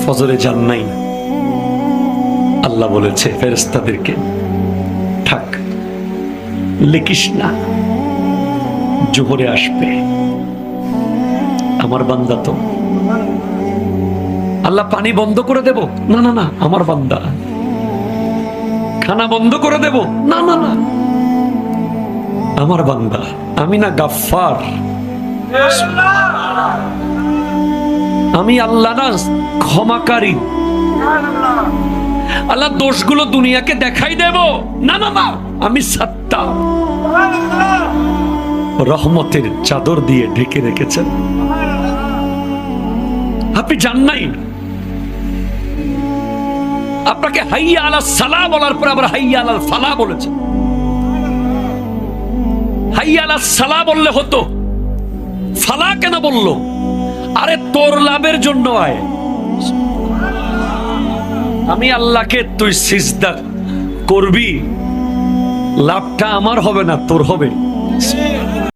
ফজরে যান নাই, আল্লাহ বলেছে ফেরেশতাদেরকে, থাক লিখিস না, জোহরে আসবে। আমার বান্দা তো, আল্লাহ পানি বন্ধ করে দেব, না না না, আমার বান্দা। খানা বন্ধ করে দেব, না না না, আমার বান্দা। আমি না গাফফার, আমি আল্লাহ না ক্ষমাকারী। আল্লাহ দোষগুলো দুনিয়াকে দেখাই দেব, না না না, আমি সত্তা। রহমতের চাদর দিয়ে ঢেকে রেখেছেন। আপনি জান নাই, আপনাকে হাইয়া আলা সালাহ বলার পর আবার হাইয়া আলাল ফালাহ বলেছেন। হাইয়া আলা সালাহ বললে হতো, ফালাহ কেন বললো? আরে তোর লাভের জন্য আয়। আমি আল্লাহকে তুই সিজদা করবি, লাভটা আমার হবে না, তোর হবে।